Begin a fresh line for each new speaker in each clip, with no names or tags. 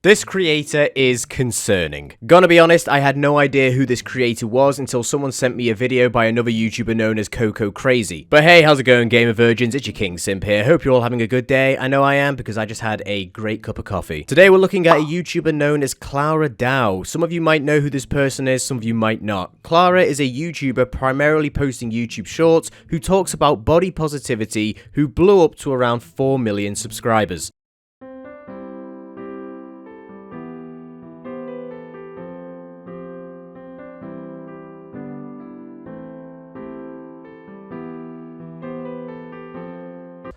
This creator is concerning. Gonna be honest, I had no idea who this creator was until someone sent me a video by another YouTuber known as Coco Crazy. But hey, how's it going, Gamer Virgins? It's your King Simp here. Hope you're all having a good day. I know I am because I just had a great cup of coffee. Today we're looking at a YouTuber known as Clara Dao. Some of you might know who this person is, some of you might not. Clara is a YouTuber primarily posting YouTube shorts who talks about body positivity, who blew up to around 4 million subscribers.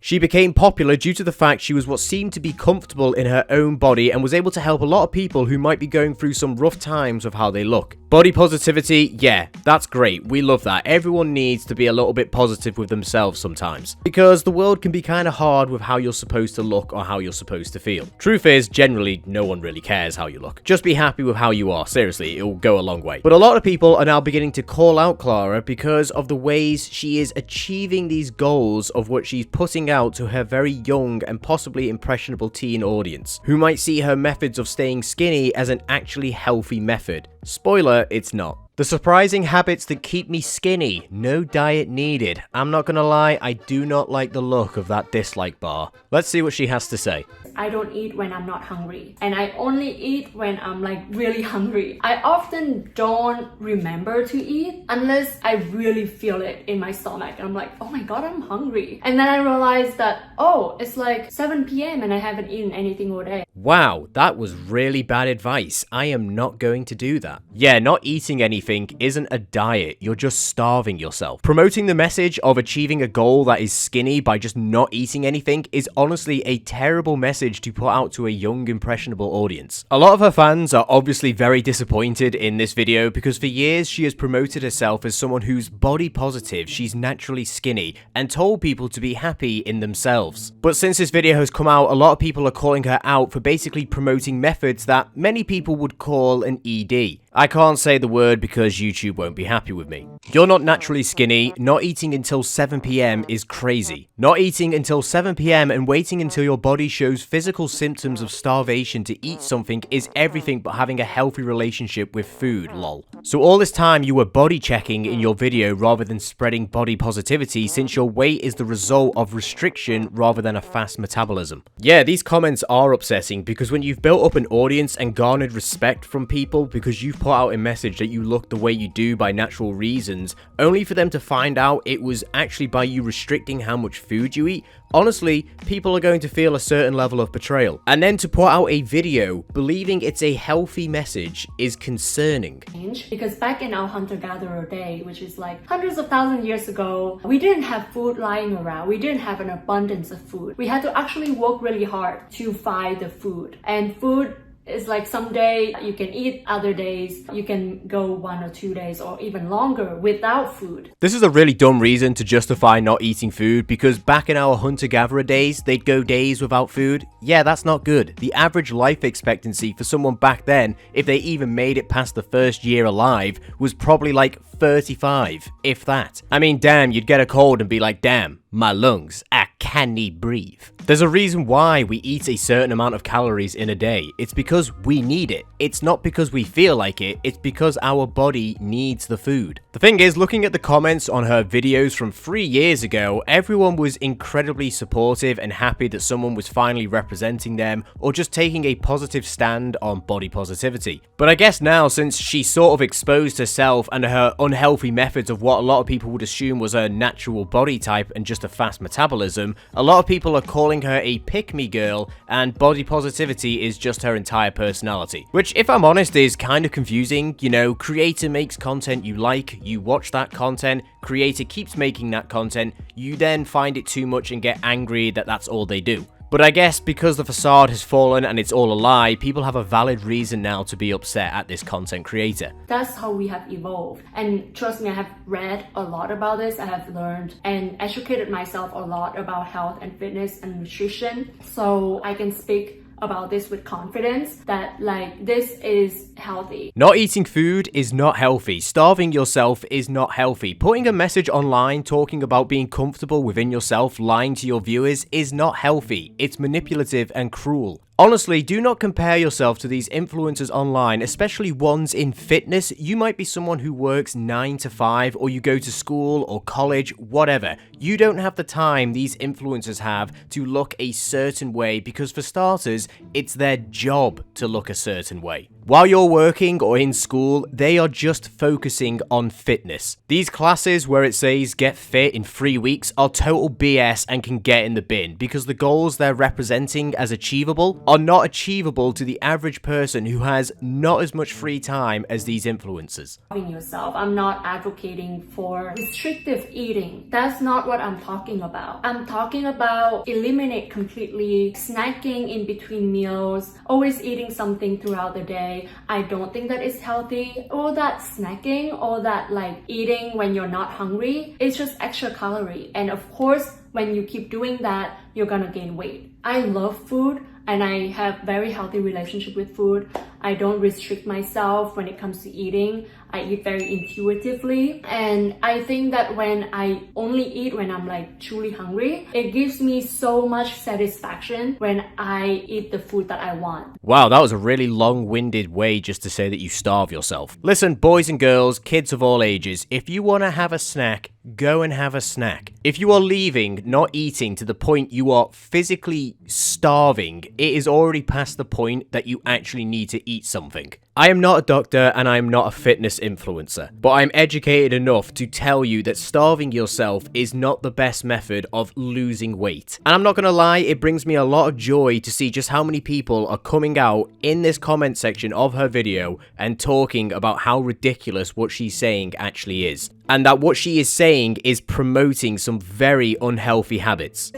She became popular due to the fact she was what seemed to be comfortable in her own body and was able to help a lot of people who might be going through some rough times with how they look. Body positivity, yeah, that's great. We love that. Everyone needs to be a little bit positive with themselves sometimes, because the world can be kind of hard with how you're supposed to look or how you're supposed to feel. Truth is, generally, no one really cares how you look. Just be happy with how you are. Seriously, it will go a long way. But a lot of people are now beginning to call out Clara because of the ways she is achieving these goals of what she's putting out to her very young and possibly impressionable teen audience, who might see her methods of staying skinny as an actually healthy method. Spoiler, it's not. The surprising habits that keep me skinny. No diet needed. I'm not gonna lie, I do not like the look of that dislike bar. Let's see what she has to say.
I don't eat when I'm not hungry, and I only eat when I'm like really hungry. I often don't remember to eat unless I really feel it in my stomach. I'm like, oh my god, I'm hungry. And then I realize that, oh, it's like 7 p.m. and I haven't eaten anything all day.
Wow, that was really bad advice. I am not going to do that. Yeah, not eating anything isn't a diet. You're just starving yourself. Promoting the message of achieving a goal that is skinny by just not eating anything is honestly a terrible message to put out to a young, impressionable audience. A lot of her fans are obviously very disappointed in this video because for years she has promoted herself as someone who's body positive, she's naturally skinny, and told people to be happy in themselves. But since this video has come out, a lot of people are calling her out for basically promoting methods that many people would call an ED. I can't say the word because YouTube won't be happy with me. You're not naturally skinny. Not eating until 7 p.m. is crazy. Not eating until 7 p.m. and waiting until your body shows physical symptoms of starvation to eat something is everything but having a healthy relationship with food, lol. So all this time you were body checking in your video rather than spreading body positivity, since your weight is the result of restriction rather than a fast metabolism. Yeah, these comments are upsetting because when you've built up an audience and garnered respect from people because you've put out a message that you look the way you do by natural reasons, only for them to find out it was actually by you restricting how much food you eat, honestly, people are going to feel a certain level of betrayal. And then to put out a video believing it's a healthy message is concerning.
Because back in our hunter-gatherer day, which is like hundreds of thousands of years ago, we didn't have food lying around. We didn't have an abundance of food. We had to actually work really hard to find the food. And food is like someday you can eat, other days you can go 1 or 2 days or even longer without food.
This is a really dumb reason to justify not eating food, because back in our hunter-gatherer days, they'd go days without food. Yeah, that's not good. The average life expectancy for someone back then, if they even made it past the first year alive, was probably like 35, if that. I mean, damn, you'd get a cold and be like, damn, my lungs, I can't breathe. There's a reason why we eat a certain amount of calories in a day. It's because we need it. It's not because we feel like it, it's because our body needs the food. The thing is, looking at the comments on her videos from 3 years ago, everyone was incredibly supportive and happy that someone was finally representing them or just taking a positive stand on body positivity. But I guess now, since she sort of exposed herself and her unhealthy methods of what a lot of people would assume was her natural body type and just a fast metabolism, a lot of people are calling her a pick-me girl, and body positivity is just her entire personality. Which, if I'm honest, is kind of confusing. You know, creator makes content you like, you watch that content, creator keeps making that content, you then find it too much and get angry that that's all they do. But I guess because the facade has fallen and it's all a lie, people have a valid reason now to be upset at this content creator.
That's how we have evolved. And trust me, I have read a lot about this. I have learned and educated myself a lot about health and fitness and nutrition. So I can speak about this with confidence that like this is healthy.
Not eating food is not healthy. Starving yourself is not healthy. Putting a message online talking about being comfortable within yourself, lying to your viewers, is not healthy. It's manipulative and cruel. Honestly, do not compare yourself to these influencers online, especially ones in fitness. You might be someone who works 9 to 5, or you go to school or college, whatever. You don't have the time these influencers have to look a certain way because, for starters, it's their job to look a certain way. While you're working or in school, they are just focusing on fitness. These classes where it says get fit in 3 weeks are total BS and can get in the bin because the goals they're representing as achievable are not achievable to the average person who has not as much free time as these influencers.
Yourself. I'm not advocating for restrictive eating. That's not what I'm talking about. I'm talking about eliminate completely snacking in between meals, always eating something throughout the day. I don't think that is healthy. All that snacking, all that like eating when you're not hungry, it's just extra calorie. And of course, when you keep doing that, you're gonna gain weight. I love food and I have very healthy relationship with food. I don't restrict myself when it comes to eating. I eat very intuitively. And I think that when I only eat when I'm like truly hungry, it gives me so much satisfaction when I eat the food that I want.
Wow, that was a really long-winded way just to say that you starve yourself. Listen, boys and girls, kids of all ages, if you want to have a snack, go and have a snack. If you are leaving, not eating to the point you are physically starving, it is already past the point that you actually need to eat something. I am not a doctor and I am not a fitness influencer, but I'm educated enough to tell you that starving yourself is not the best method of losing weight. And I'm not gonna lie, it brings me a lot of joy to see just how many people are coming out in this comment section of her video and talking about how ridiculous what she's saying actually is. And that what she is saying is promoting some very unhealthy habits.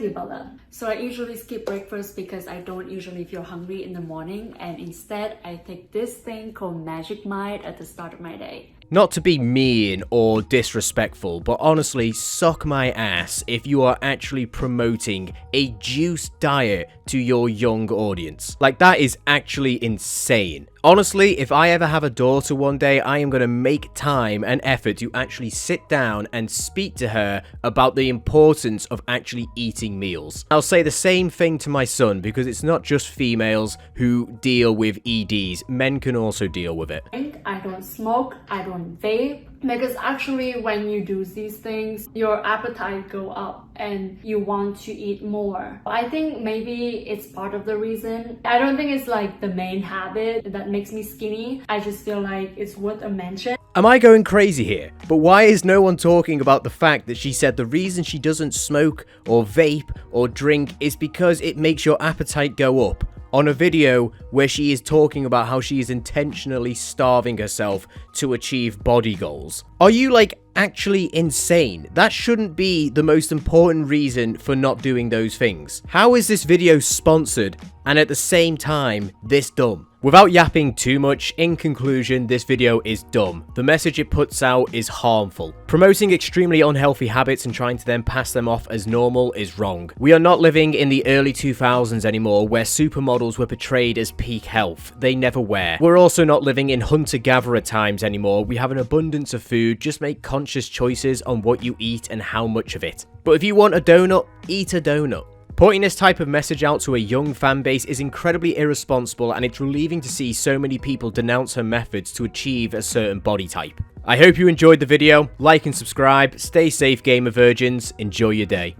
So I usually skip breakfast because I don't usually feel hungry in the morning, and instead I take this thing called Magic Mind at the start of my day.
Not to be mean or disrespectful, but honestly, suck my ass if you are actually promoting a juice diet to your young audience. Like, that is actually insane. Honestly, if I ever have a daughter one day, I am going to make time and effort to actually sit down and speak to her about the importance of actually eating meals. I'll say the same thing to my son because it's not just females who deal with EDs. Men can also deal with it.
I don't smoke, I don't vape. Because actually when you do these things, your appetite go up and you want to eat more. I think maybe it's part of the reason. I don't think it's like the main habit that makes me skinny. I just feel like it's worth a mention.
Am I going crazy here? But why is no one talking about the fact that she said the reason she doesn't smoke or vape or drink is because it makes your appetite go up? On a video where she is talking about how she is intentionally starving herself to achieve body goals. Are you like actually insane? That shouldn't be the most important reason for not doing those things. How is this video sponsored and at the same time this dumb? Without yapping too much, in conclusion, this video is dumb. The message it puts out is harmful. Promoting extremely unhealthy habits and trying to then pass them off as normal is wrong. We are not living in the early 2000s anymore where supermodels were portrayed as peak health. They never were. We're also not living in hunter-gatherer times anymore. We have an abundance of food. Just make conscious choices on what you eat and how much of it. But if you want a donut, eat a donut. Putting this type of message out to a young fan base is incredibly irresponsible, and it's relieving to see so many people denounce her methods to achieve a certain body type. I hope you enjoyed the video. Like and subscribe. Stay safe, gamer virgins. Enjoy your day.